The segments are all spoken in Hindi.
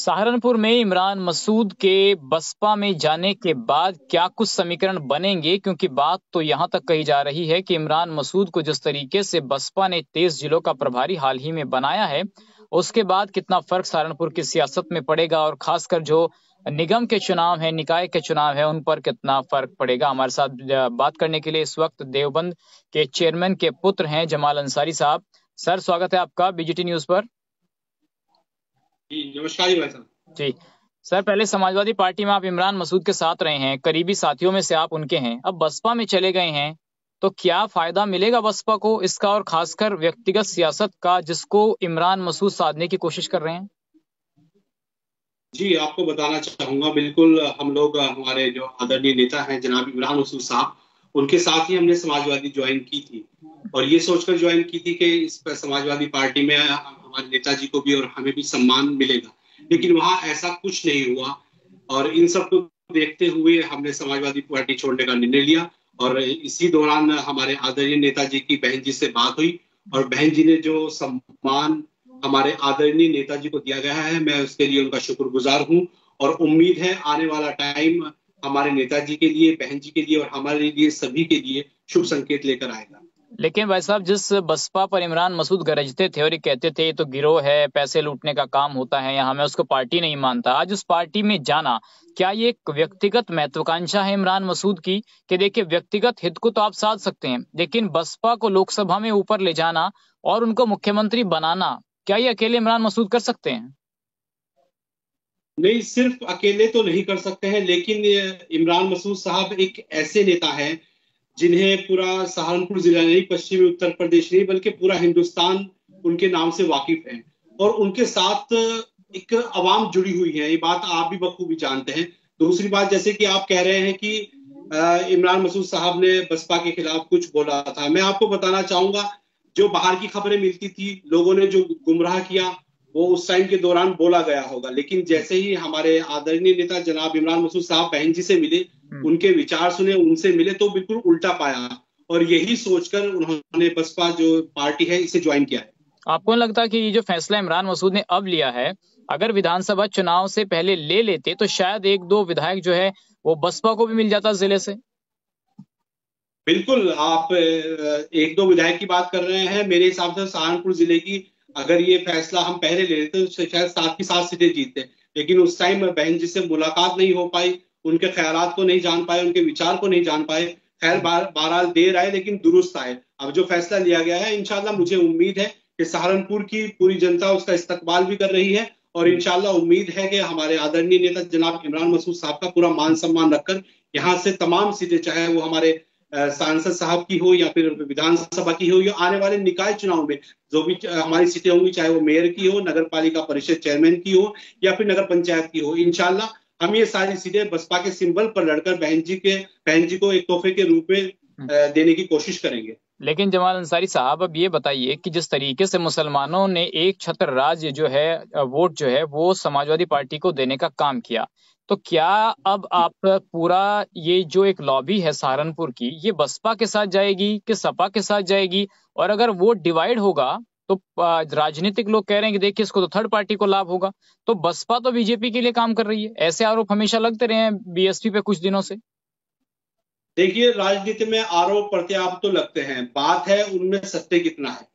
सहारनपुर में इमरान मसूद के बसपा में जाने के बाद क्या कुछ समीकरण बनेंगे, क्योंकि बात तो यहां तक कही जा रही है कि इमरान मसूद को जिस तरीके से बसपा ने 23 जिलों का प्रभारी हाल ही में बनाया है, उसके बाद कितना फर्क सहारनपुर की सियासत में पड़ेगा और खासकर जो निगम के चुनाव है, निकाय के चुनाव है, उन पर कितना फर्क पड़ेगा। हमारे साथ बात करने के लिए इस वक्त देवबंद के चेयरमैन के पुत्र हैं जमाल अंसारी साहब। सर, स्वागत है आपका बीजीटी न्यूज पर। जी नमस्कार जी भाई साहब। जी सर, पहले समाजवादी पार्टी में आप इमरान मसूद के साथ रहे हैं, करीबी साथियों में से आप उनके हैं, अब बसपा में चले गए हैं, तो क्या फायदा मिलेगा बसपा को इसका, और खासकर व्यक्तिगत सियासत का जिसको इमरान मसूद साधने की कोशिश कर रहे हैं? जी आपको बताना चाहूंगा, बिल्कुल हम लोग हमारे जो आदरणीय नेता हैं जनाब इमरान मसूद साहब, उनके साथ ही हमने समाजवादी ज्वाइन की थी और ये सोचकर ज्वाइन की थी कि इस पर समाजवादी पार्टी में हमारे नेताजी को भी और हमें भी सम्मान मिलेगा, लेकिन वहां ऐसा कुछ नहीं हुआ। और इन सब को देखते हुए हमने समाजवादी पार्टी छोड़ने का निर्णय लिया और इसी दौरान हमारे आदरणीय नेताजी की बहन जी से बात हुई और बहन जी ने जो सम्मान हमारे आदरणीय नेताजी को दिया गया है, मैं उसके लिए उनका शुक्रगुजार हूं और उम्मीद है आने वाला टाइम हमारे नेताजी के लिए, बहन जी के लिए और हमारे लिए सभी के लिए शुभ संकेत लेकर आएगा। लेकिन भाई साहब, जिस बसपा पर इमरान मसूद गरजते थे और ये कहते थे ये तो गिरोह है, पैसे लूटने का काम होता है यहाँ, मैं उसको पार्टी नहीं मानता, आज उस पार्टी में जाना, क्या ये एक व्यक्तिगत महत्वाकांक्षा है इमरान मसूद की? कि देखिए, व्यक्तिगत हित को तो आप साध सकते हैं, लेकिन बसपा को लोकसभा में ऊपर ले जाना और उनको मुख्यमंत्री बनाना, क्या ये अकेले इमरान मसूद कर सकते हैं? नहीं, सिर्फ अकेले तो नहीं कर सकते हैं, लेकिन इमरान मसूद साहब एक ऐसे नेता हैं जिन्हें पूरा सहारनपुर जिला नहीं, पश्चिमी उत्तर प्रदेश नहीं, बल्कि पूरा हिंदुस्तान उनके नाम से वाकिफ है और उनके साथ एक आवाम जुड़ी हुई है। ये बात आप भी बखूबी जानते हैं। दूसरी बात, जैसे कि आप कह रहे हैं कि इमरान मसूद साहब ने बसपा के खिलाफ कुछ बोला था, मैं आपको बताना चाहूंगा, जो बाहर की खबरें मिलती थी, लोगों ने जो गुमराह किया, वो उस टाइम के दौरान बोला गया होगा, लेकिन जैसे ही हमारे आदरणीय नेता जनाब इमरान मसूद साहब बहन जी से मिले, उनके विचार सुने, उनसे मिले, तो बिल्कुल उल्टा पाया और यही सोचकर उन्होंने बसपा जो पार्टी है इसे ज्वाइन किया है। आपको नहीं लगता कि ये जो फैसला इमरान मसूद ने अब लिया है, अगर विधानसभा चुनाव से पहले ले लेते तो शायद एक दो विधायक जो है वो बसपा को भी मिल जाता जिले से? बिल्कुल, आप एक दो विधायक की बात कर रहे हैं। मेरे हिसाब से सहारनपुर जिले की अगर ये फैसला हम पहले ले लेते तो शायद 7 की 7 सीटें जीतते, लेकिन उस टाइम बहन जी से मुलाकात नहीं हो पाई, उनके ख्यालात को नहीं जान पाए, उनके विचार को नहीं जान पाए। खैर, बहरहाल देर आए लेकिन दुरुस्त आए। अब जो फैसला लिया गया है, इंशाल्लाह मुझे उम्मीद है कि सहारनपुर की पूरी जनता उसका इस्तकबाल भी कर रही है और इंशाल्लाह उम्मीद है कि हमारे आदरणीय नेता जनाब इमरान मसूद साहब का पूरा मान सम्मान रखकर यहाँ से तमाम सीटें, चाहे वो हमारे सांसद साहब की हो या फिर विधानसभा की हो या आने वाले निकाय चुनाव में जो भी हमारी सीटें होंगी, चाहे वो मेयर की हो, नगर पालिका परिषद चेयरमैन की हो या फिर नगर पंचायत की हो, इंशाल्लाह हम ये सारी सीटें बसपा के सिंबल पर लड़कर बहन जी को एक तोहफे के रूप में देने की कोशिश करेंगे। लेकिन जमाल अंसारी साहब, अब ये बताइए कि जिस तरीके से मुसलमानों ने एक छत्र राज्य जो है, वोट जो है वो समाजवादी पार्टी को देने का काम किया, तो क्या अब आप पूरा ये जो एक लॉबी है सहारनपुर की, ये बसपा के साथ जाएगी कि सपा के साथ जाएगी? और अगर वोट डिवाइड होगा तो राजनीतिक लोग कह रहे हैं कि देखिए इसको तो थर्ड पार्टी को लाभ होगा, तो बसपा तो बीजेपी के लिए काम कर रही है, ऐसे आरोप हमेशा लगते रहे हैं बीएसपी पे कुछ दिनों से। देखिए, राजनीति में आरोप प्रत्यारोप तो लगते हैं, बात है उनमें सत्य कितना है।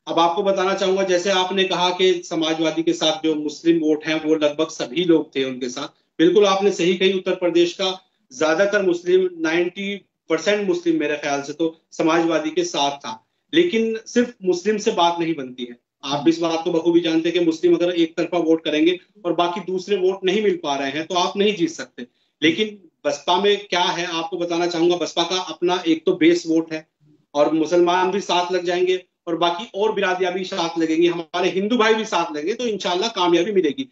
अब आपको बताना चाहूंगा, जैसे आपने कहा कि समाजवादी के साथ जो मुस्लिम वोट हैं वो लगभग सभी लोग थे उनके साथ, बिल्कुल आपने सही कही। उत्तर प्रदेश का ज्यादातर मुस्लिम, 90% मुस्लिम मेरे ख्याल से तो समाजवादी के साथ था, लेकिन सिर्फ मुस्लिम से बात नहीं बनती है। आप भी इस बात को बखूबी जानते हैं कि मुस्लिम अगर एक तरफा वोट करेंगे और बाकी दूसरे वोट नहीं मिल पा रहे हैं तो आप नहीं जीत सकते। लेकिन बसपा में क्या है, आपको बताना चाहूंगा, बसपा का अपना एक तो बेस वोट है और मुसलमान भी साथ लग जाएंगे और बाकी और बिरादियां भी साथ लगेंगी, हमारे हिंदू भाई भी साथ लगेंगे, तो इंशाल्लाह कामयाबी मिलेगी।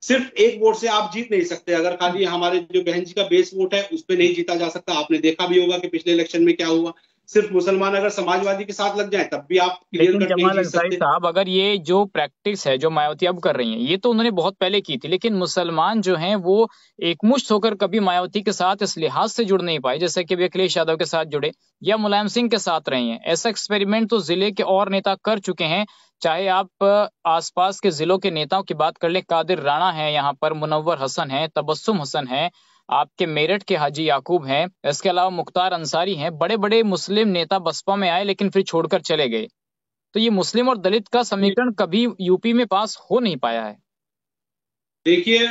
सिर्फ एक वोट से आप जीत नहीं सकते, अगर खाली हमारे जो बहन जी का बेस वोट है उस पर नहीं जीता जा सकता। आपने देखा भी होगा कि पिछले इलेक्शन में क्या हुआ, सिर्फ मुसलमान अगर समाजवादी के साथ लग जाए तब भी आप क्लियर लेकिन कट नहीं जमाल जीत अंसारी सकते। साहब, अगर ये जो प्रैक्टिस है जो मायावती अब कर रही हैं, ये तो उन्होंने बहुत पहले की थी, लेकिन मुसलमान जो हैं वो एकमुश्त होकर कभी मायावती के साथ इस लिहाज से जुड़ नहीं पाए जैसे कि वे अखिलेश यादव के साथ जुड़े या मुलायम सिंह के साथ रहे हैं। ऐसा एक्सपेरिमेंट तो जिले के और नेता कर चुके हैं। चाहे आप आसपास के जिलों के नेताओं की बात कर लें, कादिर राणा है यहाँ पर, मुनव्वर हसन है, तबस्सुम हसन है, आपके मेरठ के हाजी याकूब हैं, इसके अलावा मुख्तार अंसारी हैं। बड़े बड़े मुस्लिम नेता बसपा में आए लेकिन फिर छोड़कर चले गए। तो ये मुस्लिम और दलित का समीकरण कभी यूपी में पास हो नहीं पाया है। देखिए,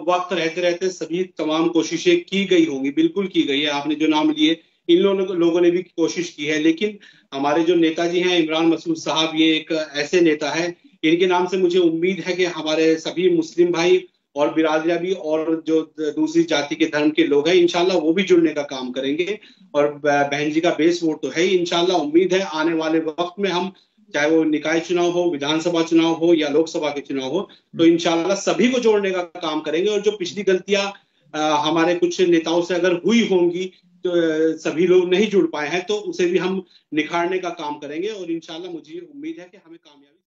वक्त रहते रहते सभी तमाम कोशिशें की गई होंगी, बिल्कुल की गई है। आपने जो नाम लिए, इन लोगों ने भी कोशिश की है, लेकिन हमारे जो नेताजी हैं इमरान मसूद साहब, ये एक ऐसे नेता हैं, इनके नाम से मुझे उम्मीद है कि हमारे सभी मुस्लिम भाई और बिरादरियां भी और जो दूसरी जाति के धर्म के लोग हैं, इंशाल्लाह वो भी जुड़ने का काम करेंगे। और बहन जी का बेस वोट तो है ही, इंशाल्लाह उम्मीद है आने वाले वक्त में हम, चाहे वो निकाय चुनाव हो, विधानसभा चुनाव हो या लोकसभा के चुनाव हो, तो इंशाल्लाह सभी को जोड़ने का काम करेंगे। और जो पिछली गलतियां हमारे कुछ नेताओं से अगर हुई होंगी, तो सभी लोग नहीं जुड़ पाए हैं, तो उसे भी हम निखारने का काम करेंगे और इंशाल्लाह मुझे उम्मीद है कि हमें कामयाबी